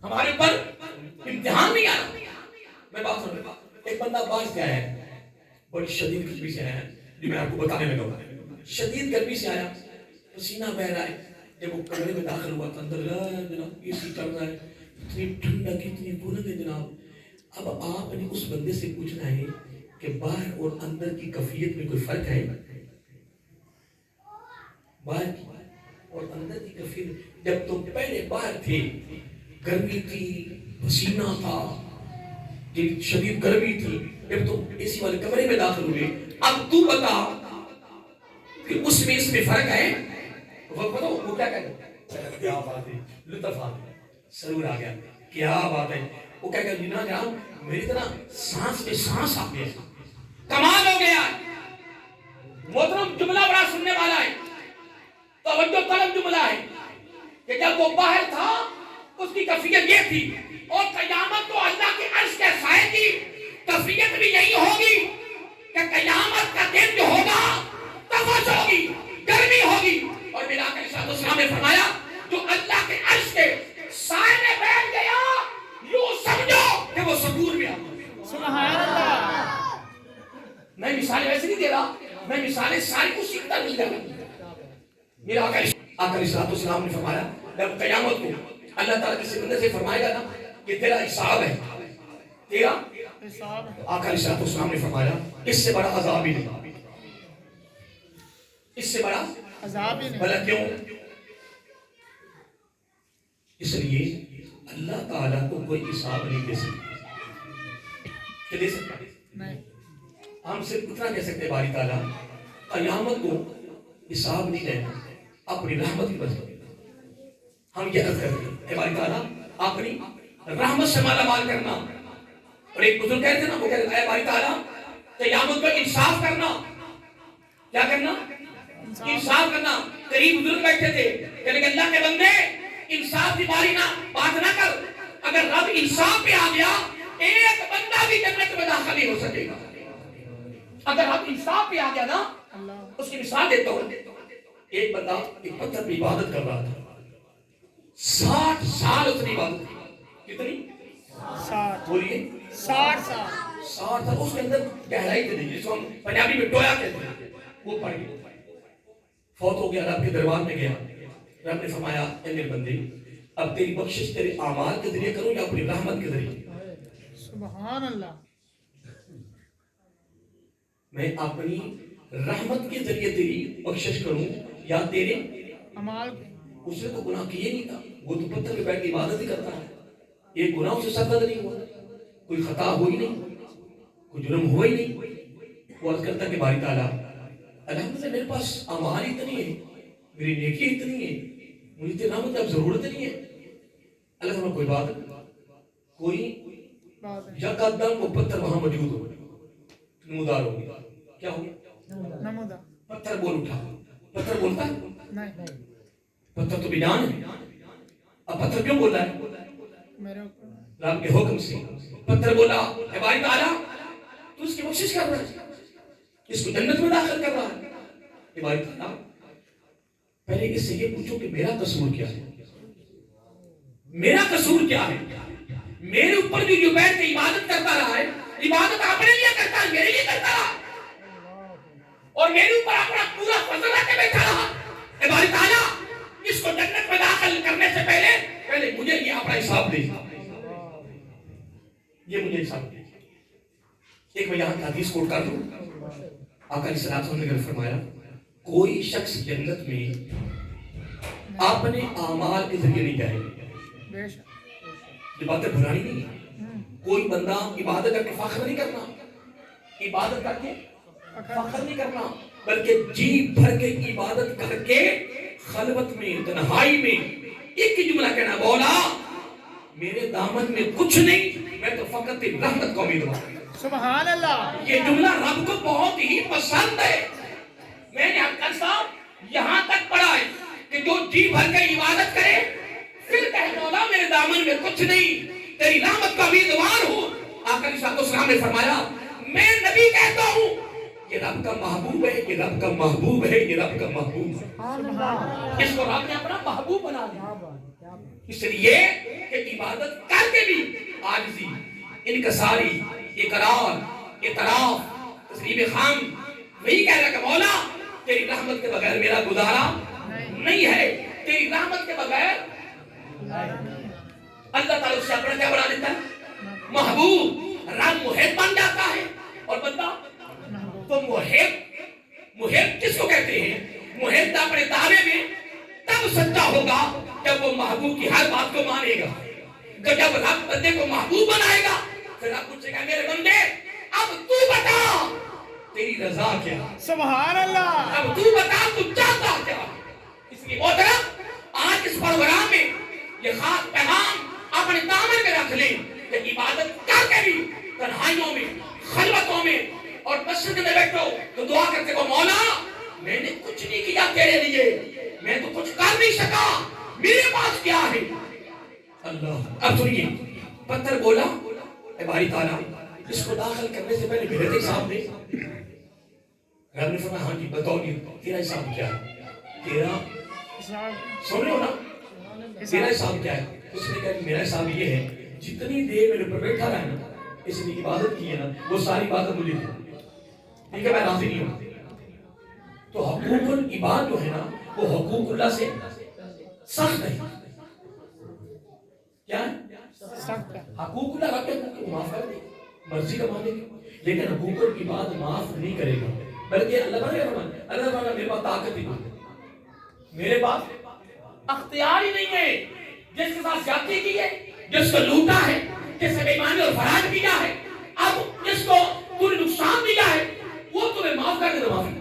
ہمارے اوپر امتحان نہیں آیا. میں بات سن رہا ہوں، ایک بندہ باہر سے آیا ہے، بڑی شدید گرمی سے آیا ہے، جو میں آپ کو بتانے لگا ہوں. شدید گرمی سے آیا، پسینہ بہ رہا ہے. جب وہ کمرے میں داخل ہوا تو اندر جناب اے سی چل رہا ہے، اتنی ٹھنڈک اتنی بلند ہے جناب. اب آپ نے اس بندے سے پوچھنا ہے کہ باہر اور اندر کی کیفیت میں کوئی فرق ہے؟ باہر کی اور اندر کی کیفیت، جب تم پہلے باہر تھے گرمی تھی، پسینہ تھا، شدید گرمی تھی، جب تم اے سی والے کمرے میں داخل ہوئے، اب تو بتا کہ اس میں فرق ہے؟ وہ بتاؤ وہ کیا کہتے ہیں؟ کیا بات ہے، لطف آ گیا، سرور آ گیا، کیا بات ہے. وہ کہہ گیا جنا جناب میری طرح سانس میں سانس آ گیا، کمال ہو گیا. محترم جملہ بڑا سننے والا ہے، توجہ طلب جملہ ہے کہ جب وہ باہر تھا اس کی کیفیت یہ تھی، اور قیامت تو اللہ کے عرش کے سائے کی کیفیت بھی یہی ہوگی کہ قیامت کا دن جو ہوگا تفش ہوگی، گرمی ہوگی. اور میرا آقا علیہ السلام نے فرمایا جو اللہ کے عرش کے سائے میں بیٹھ گیا یوں سمجھو کہ وہ سکون میں آ گیا. سبحان اللہ. میں مثالیں ویسے نہیں دے رہا، میں مثالیں ساری کو سیکھتا نہیں دے رہا. میرا آقا علیہ السلام نے فرمایا جب قیامت کو اللہ تعالیٰ کسی بندے سے فرمائے گا نا کہ تیرا حساب ہے، تیرا آقا علیہ السلام نے فرمایا اس سے بڑا عذاب ہی نہیں، اس سے بڑا عذاب ہی نہیں. بھلا کیوں؟ اس لیے اللہ تعالیٰ کو کوئی حساب نہیں دے سکتا. کہ دے سکتا؟ نہیں. ہم صرف اتنا کہہ سکتے باری تعالیٰ قیامت کو حساب نہیں لینا، اپنی رحمت کی وجہ ہم یہ عرض کرتے ہیں کہ باری تعالیٰ اپنی رحمت سے مالا مال کرنا. اور ایک بزرگ کہتے ہیں نا، وہ کہتے ہیں اے باری تعالیٰ قیامت کو انصاف کرنا. کیا کرنا؟ انصاف کرنا. قریب بزرگ بیٹھے تھے کہ اللہ کے بندے انصاف کی باری نہ بات نہ کر، اگر رب انصاف پہ آ گیا ایک بندہ بھی جنت میں داخل نہیں ہو سکے گا. اگر رب انصاف پہ آ گیا نا، اس کی مثال دیتا ہوں. ایک بندہ ایک پتھر پہ عبادت کر رہا تھا، 60 سال اس نے عبادت کی. کتنی؟ 60. بولیے 60 سال. 60 سال. اس کے اندر گہرائی تھی جس کو ہم پنجابی میں ٹویا کہتے ہیں، وہ پڑ گیا، فوت ہو گیا. رب کے دربار میں گیا، رب نے فرمایا اے میرے بندے اب تیری بخشش تیرے اعمال کے ذریعے کروں یا اپنی رحمت کے ذریعے؟ سبحان اللہ. میں اپنی رحمت کے ذریعے تیری بخشش کروں یا تیرے عمال. اس نے تو گناہ کیے نہیں تھا، وہ تو پتھر پہ بیٹھ کے عبادت ہی کرتا ہے. ایک گناہ اسے سرزد نہیں ہوا، کوئی خطا ہوئی نہیں، کوئی جرم ہوا ہی نہیں. وہ عرض کرتا کہ باری تعالیٰ الحمدللہ میرے پاس اعمال اتنی ہے، میری نیکی اتنی ہے، مجھے تیری رحمت اب ضرورت نہیں ہے. اللہ تعالیٰ کوئی بات کوئی یکدم وہ پتھر وہاں موجود ہو، نمودار ہو گیا. کیا ہو گیا؟ نمودار. پتھر بول اٹھا. پتھر بولتا ہے؟ نہیں. پتھر تو بیجان ہے. اب پتھر کیوں بول رہا ہے؟ میرے اوپر رب کے حکم سے. پتھر بولا اے باری تعالیٰ تو اس کی بخشش کر رہا ہے، اس کو جنت میں داخل کر رہا ہے. اے باری تعالیٰ پہلے اس سے یہ پوچھو کہ میرا قصور کیا ہے، میرا قصور کیا ہے. میرے اوپر جو بیٹھ کے عبادت کرتا رہا ہے، عبادت اپنے لیے کرتا ہے، میرے لیے کرتا رہا، اور میرے اوپر اپنا پورا فضل رکھ کے بیٹھا رہا. اے باری تعالیٰ اس کو جنت میں داخل کرنے سے پہلے مجھے یہ اپنا حساب دے، یہ مجھے حساب دے. ایک میں یہاں کی حدیث کوٹ کر دوں. آقا علیہ السلام نے فرمایا کوئی شخص جنت میں اپنے اعمال کے ذریعے نہیں جائے گا. بے شک. یہ باتیں بھرانی نہیں ہے. کوئی بندہ عبادت کر کے فخر نہیں کرنا، عبادت کر کے فخر نہیں کرنا، بلکہ جی بھر کے عبادت کر کے خلوت میں تنہائی میں ایک ہی جملہ کہنا مولا میرے دامن میں کچھ نہیں، میں تو فقط تیری رحمت کو امید ہوں. سبحان اللہ. یہ جملہ رب کو بہت ہی پسند ہے. میں نے حقیقت صاحب یہاں تک پڑھا ہے کہ جو جی بھر کے عبادت کرے پھر کہے مولا میرے دامن میں کچھ نہیں، تیری رحمت کا امیدوار ہوں. آقا علیہ السلام نے فرمایا میں نبی کہتا ہوں یہ رب کا محبوب ہے، یہ رب کا محبوب ہے، یہ رب کا محبوب ہے. سبحان اللہ. اس کو رب نے اپنا محبوب بنا دیا. اس لیے کہ عبادت کر کے بھی عاجزی، انکساری، اقرار، اعتراف، تسلیم خام وہی کہہ رہا کہ مولا تیری رحمت کے بغیر میرا گزارا نہیں ہے، تیری رحمت کے بغیر اللہ تعالیٰ اس سے اپنا کیا بنا دیتا ہے؟ محبوب، رب محب بن جاتا ہے اور بندہ تو محب کس کو کہتے ہیں؟ محب اپنے دعوے میں تب سچا ہوگا جب وہ محبوب کی ہر بات کو مانے گا، جب رب بندے کو محبوب بنائے گا پھر رب پوچھے گا میرے بندے اب تو بتا تیری رضا کیا، سبحان اللہ، اب تو بتا تو چاہتا کیا۔ اس لیے محترم آج اس پروگرام میں یہ خاص پیغام اپنے دامن میں رکھ لیں کہ عبادت کر کے بھی تنہائیوں میں، خلوتوں میں اور مسجد میں بیٹھو تو دعا کرتے کو مولا میں نے کچھ نہیں کیا تیرے لیے، میں تو کچھ کر نہیں سکا، میرے پاس کیا ہے؟ اللہ اب سنیے پتھر بولا اے باری تعالیٰ اس کو داخل کرنے سے پہلے میرے حساب نے رب نے فرمایا ہاں جی بتاؤ جی تیرا حساب کیا ہے؟ تیرا سن رہے ہو نا تیرا حساب کیا ہے؟ اس نے کہا میرا حساب یہ ہے جتنی دیر میرے پر بیٹھا رہا ہے نا اس نے عبادت کی ہے نا وہ ساری باتیں مجھے دی ٹھیک ہے میں راضی نہیں ہوں تو حقوق العباد جو ہے نا وہ حقوق اللہ سے سخت ہے کیا ہے سخت ہے، حقوق اللہ رب کے حقوق کو معاف کر دے مرضی کا مانے گا لیکن حقوق العباد معاف نہیں کرے گا بلکہ اللہ تعالیٰ میرے پاس طاقت ہی نہیں میرے پاس اختیار ہی نہیں ہے جس کے ساتھ زیادتی کی ہے جس کو لوٹا ہے جس سے بے ایمانی اور فرار کیا ہے اب جس کو تو نے نقصان دیا ہے وہ تمہیں معاف کر دے معافی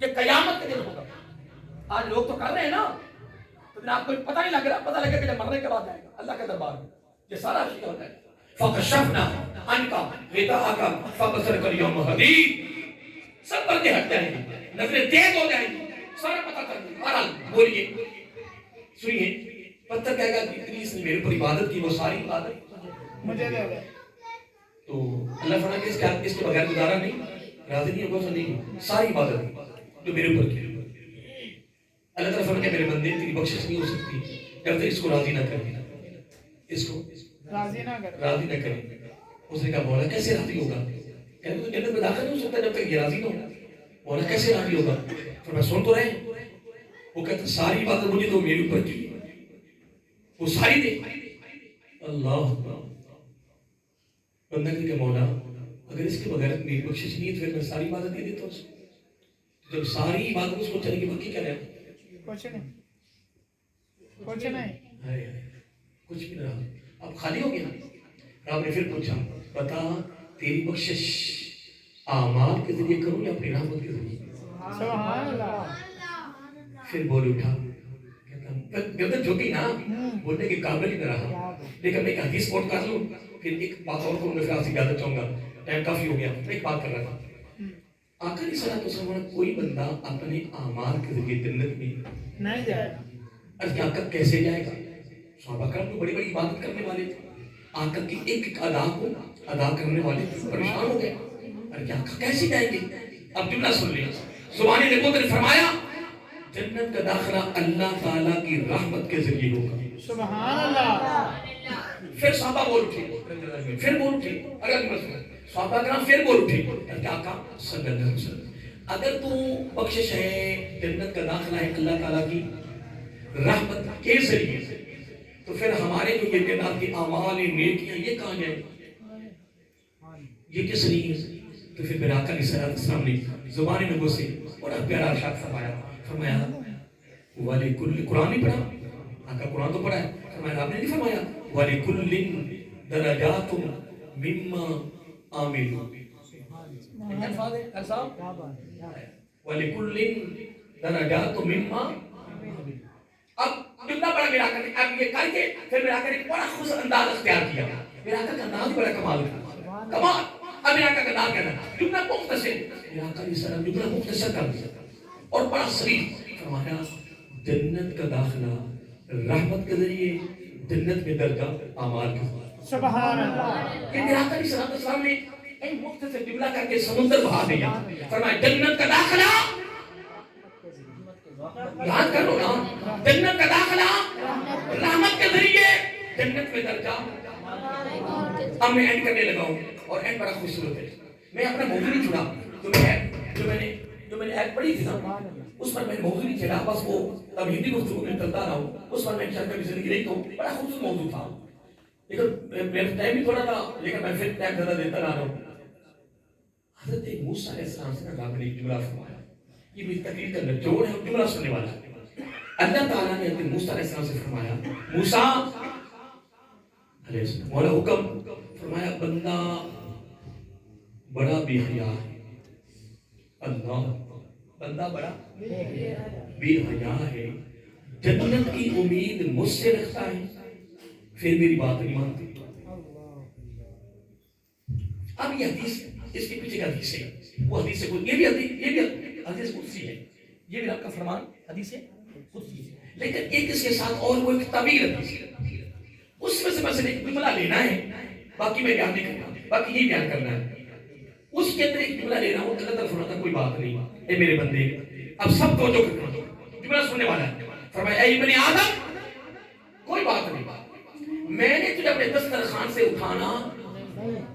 کہ قیامت کے دن ہوگا آج لوگ تو کر رہے ہیں نا تو آپ کو پتہ نہیں لگ رہا پتہ لگے کہ جب مرنے کے بعد جائے گا اللہ کے دربار میں یہ سارا چیز ہوتا ہے فَكَشَفْنَا عَنْكَ غِطَاءَكَ فَبَصَرُكَ الْيَوْمَ حَدِيدٌ سب پردے ہٹ جائیں گے نظریں تیز ہو جائیں گی سارا پتہ کر دیں بہرحال بولیے سنیے پتھر کہے گا اتنی اس نے میرے پر عبادت کی وہ ساری عبادت مجھے دے دے تو اللہ فرماتا ہے کہ اس کے بغیر گزارا نہیں راضی نہیں ہوگا نہیں ساری عبادت جو میرے اوپر کی اللہ تعالیٰ فرماتا ہے میرے بندے تیری بخشش نہیں ہو سکتی جب تک اس کو راضی نہ کرے اس کو راضی نہ کر، راضی نہ کرے اس نے کہا مولا کیسے راضی ہوگا کہ تو جنت میں داخل نہیں ہو سکتا جب تک یہ راضی نہ ہوگا مولا کیسے راضی ہوگا پھر میں سن تو رہے وہ کہتا ساری باتیں مجھے تو میرے اوپر کی وہ ساری دے اللہ بندہ کہ مولا اگر اس کے بغیر میری بخشش نہیں ہے تو پھر میں ساری باتیں دے دیتا ہوں جب ساری باتیں اس کو چلے گی باقی کیا رہے کچھ نہیں، کچھ نہیں، کچھ بھی نہ رہا اب خالی ہو گیا رب نے پھر پوچھا بتا تیری بخشش اعمال کے ذریعے کروں یا اپنی رحمت کے ذریعے سبحان اللہ، پھر بول اٹھا کہتا جھوٹی نا بولنے کے قابل ہی نہ رہا لیکن میں ایک حدیث کوٹ کر لوں پھر ایک بات اور کو میں پھر آپ سے اجازت چاہوں گا ٹائم کافی ہو گیا میں ایک بات کر رہا تھا آقا علیہ الصلوۃ والسلام کوئی بندہ اپنے اعمال کے ذریعے جنت میں نہیں جائے گا، ارے آقا کیسے جائے گا صحابہ کرام تو بڑی بڑی عبادت کرنے والے تھے آقا کی ایک ایک ادا کو ادا کرنے والے پریشان ہو گئے ارے آقا کیسے جائیں گے اب جملہ سن لیں زبان نبوت نے فرمایا جنت کا داخلہ اللہ تعالیٰ کی رحمت کے ذریعے ہوگا سبحان اللہ، پھر صحابہ بول اٹھے پھر بول اٹھے اگر صحابہ کرام پھر بول اٹھے کہ آقا صلی اللہ علیہ وسلم اگر تو بخشش ہے جنت کا داخلہ ہے اللہ تعالیٰ کی رحمت کے ذریعے تو پھر ہمارے جو یہ جنات کی اعمال نیکیاں یہ کہاں جائیں یہ کس لیے تو پھر میرے آقا علیہ السلام نے زبان نبوت سے بڑا پیارا ارشاد فرمایا وَلِكُلِّ قرآن نہیں پڑھا آقا قرآن تو پڑھا ہے فرمایا آپ نے نہیں فرمایا وَلِكُلِّن دَرَجَاتٌ مِمَّا عَمِلُوا وَلِكُلِّن دَرَجَاتٌ مِمَّا اب جملہ بڑا میرا آقا نے اب یہ کر کے پھر میرا آقا نے بڑا خوش انداز اختیار کیا میرا آقا کا انداز بڑا کمال تھا کمال اب میرا آقا کا نام کہنا جملہ مختصر میرا آقا علیہ السلام جملہ مختصر کر دیا اور بڑا صریح فرمایا جنت کا داخلہ رحمت کے ذریعے جنت میں درجہ اعمال کے ذریعے سبحان اللہ، کہ میرا آقا علیہ السلام نے ایک مختصر جملہ کر کے سمندر بہا دیا فرمایا جنت کا داخلہ یاد کر لو نا، جنت کا داخلہ رحمت کے ذریعے، جنت میں درجہ۔ اب میں اینڈ کرنے لگا ہوں اور اینڈ بڑا خوبصورت ہے۔ میں اپنا موضوع نہیں چھوڑا، جو میں نے ایپ پڑھی تھی نا، اس پر میں نے موضوع نہیں چھوڑا، بس وہ اب ہندی گفتگو میں چلتا رہا ہوں، اس پر میں انشاءاللہ کبھی زندگی رہی تو بڑا خوبصورت موضوع تھا، لیکن میرا ٹائم بھی تھوڑا تھا، لیکن میں پھر ٹائم زیادہ دیتا رہا ہوں۔ حضرت موسیٰ علیہ السلام سے رب نے ایک جملہ فرمایا، یہ بھی تقریر کا نچوڑ ہے، جملہ سننے والا ہے۔ اللہ تعالیٰ نے حضرت موسیٰ علیہ السلام سے فرمایا، موسیٰ علیہ السلام، مولا حکم فرمایا، بندہ بڑا بے حیا ہے، اللہ بندہ بڑا بے حیا ہے، جنت کی امید مجھ سے رکھتا ہے، پھر میری بات نہیں مانتی۔ اب یہ حدیث، اس کے پیچھے کا حدیث ہے، وہ حدیث ہے، یہ بھی حدیث قدسی ہے، یہ بھی آپ کا فرمان حدیث ہے قدسی ہے، لیکن ایک اس کے ساتھ اور وہ ایک طویل حدیث ہے، اس میں سے بس ایک جملہ لینا ہے، باقی میں بیان نہیں کرنا، باقی یہ بیان کرنا ہے۔ اس کے اندر ایک جملہ لینا ہوں، اللہ تعالیٰ فرماتا کوئی بات نہیں، اے میرے بندے، اب سب توجہ کرنا، جملہ سننے والا ہے، فرمایا اے ابن آدم، کوئی بات نہیں، میں نے تجھے اپنے دسترخوان سے اٹھانا،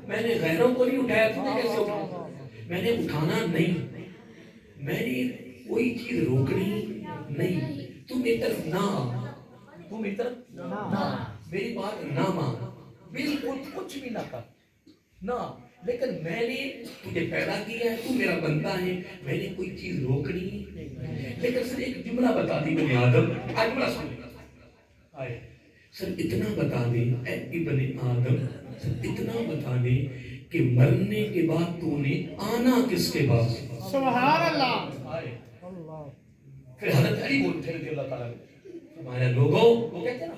میں نے غیروں کو نہیں اٹھایا، تجھے کیسے اٹھانا؟ میں نے اٹھانا نہیں، میں نے کوئی چیز روکنی نہیں، تو میری طرف نہ آ، تو میری طرف نہ، میری بات نہ مان، بالکل کچھ بھی نہ کر، نہ، لیکن میں نے تجھے پیدا کیا ہے، تو میرا بندہ ہے، میں نے کوئی چیز روکنی نہیں، لیکن سر ایک جملہ بتا دی ابن آدم، آج جملہ سن آئے، سر اتنا بتا دے اے ابن آدم، سر اتنا بتا دے کہ مرنے کے بعد تو نے آنا کس کے بعد؟ سبحان اللہ۔ پھر حضرت علی بول اٹھے رضی اللہ تعالیٰ ہمارے لوگوں، وہ کہتے ہیں نا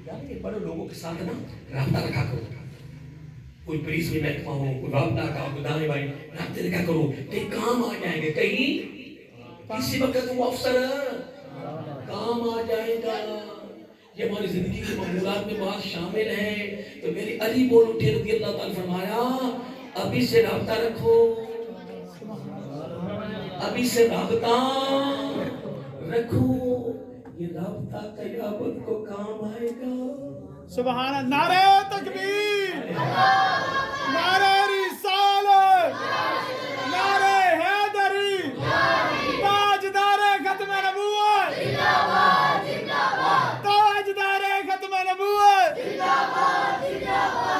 جانتے بڑے لوگوں کے ساتھ نا رابطہ رکھا کرو، کوئی پولیس میں محکمہ ہو، کوئی رابطہ کا دانے بھائی رابطے رکھا کرو، کہیں کام آ جائیں گے، کہیں کسی وقت وہ افسر کام آ جائے گا، یہ ہماری زندگی کے معمولات میں بہت شامل ہیں۔ تو میری علی بول اٹھے رضی اللہ تعالیٰ فرمایا ابھی سے رابطہ رکھو، ابھی سے رابطہ رکھو، یہ رابطہ قیامت کو کام آئے گا۔ سبحان اللہ، نعرہ تکبیر، نعرہ رسالت، نعرہ حیدری، تاجدار ختم نبوت، تاجدار ختم نبوت،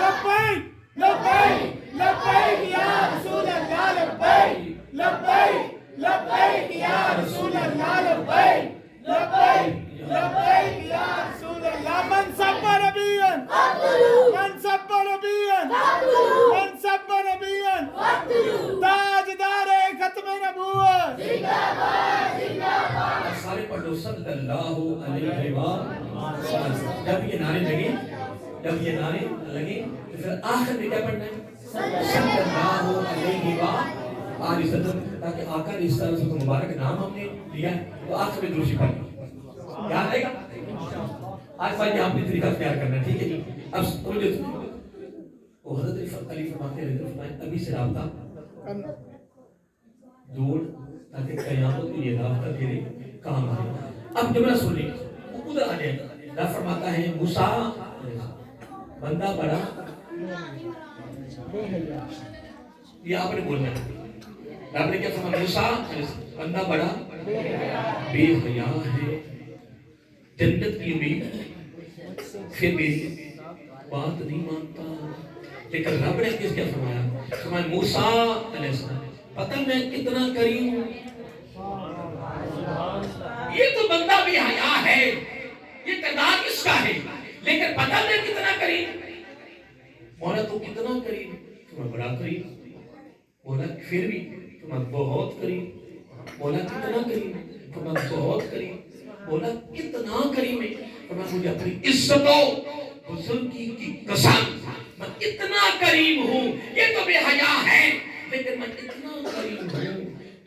لبیک لبیک لبیک یا رسول اللہ، لبیک لبیک لبیک یا رسول اللہ، لبیک لبیک لبیک یا رسول اللہ۔ من سب نبیا من سب نبیا من سب نبیا تاجدار ختم نبوت، سارے پڑھ لو صلی اللہ علیہ وسلم۔ جب یہ نعرے لگے، جب یہ نعرے لگے تو پھر آخر میں کیا پڑھنا ہے؟ صلی اللہ علیہ وسلم، تاکہ آقا نے اس طرح سے مبارک نام ہم نے لیا ہے تو آخر میں درود پڑھنا یاد رہے گا۔ آج بھائی آپ نے طریقہ اختیار کرنا ہے، ٹھیک ہے جی؟ اب سمجھو وہ حضرت علی فرماتے ہیں ابھی سے رابطہ جوڑ تاکہ قیامت میں یہ رابطہ تیرے کام آئے۔ اب جملہ سن لیں، ادھر آ جائیں۔ اللہ فرماتا ہے موسیٰ بندہ بڑا، یہ آپ نے بولنا ہے، آپ نے کیا فرمایا؟ موسیٰ بندہ بڑا بے حیا ہے، جنت کی امید، پھر میری بات نہیں مانتا۔ لیکن رب نے کس کیا فرمایا؟ فرمایا موسیٰ علیہ السلام پتہ میں کتنا کریم ہوں، یہ تو بندہ بے حیا ہے، یہ کردار کس کا ہے، لیکن پتہ میں کتنا کریم، مولا تو کتنا کریم، تمہیں بڑا کریم، مولا پھر بھی تمہیں بہت کریم، مولا کتنا کریم، تمہیں بہت کریم، مولا کتنا کریم ہے، مجھے اپنی عزت و بزرگی کی قسم میں اتنا کریم ہوں، یہ تو بے حیا ہے لیکن میں اتنا کریم ہوں،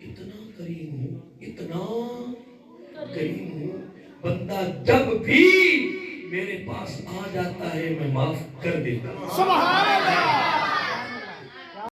اتنا کریم ہوں، اتنا کریم ہوں، بندہ جب بھی میرے پاس آ جاتا ہے میں معاف کر دیتا ہوں۔ سبحان اللہ۔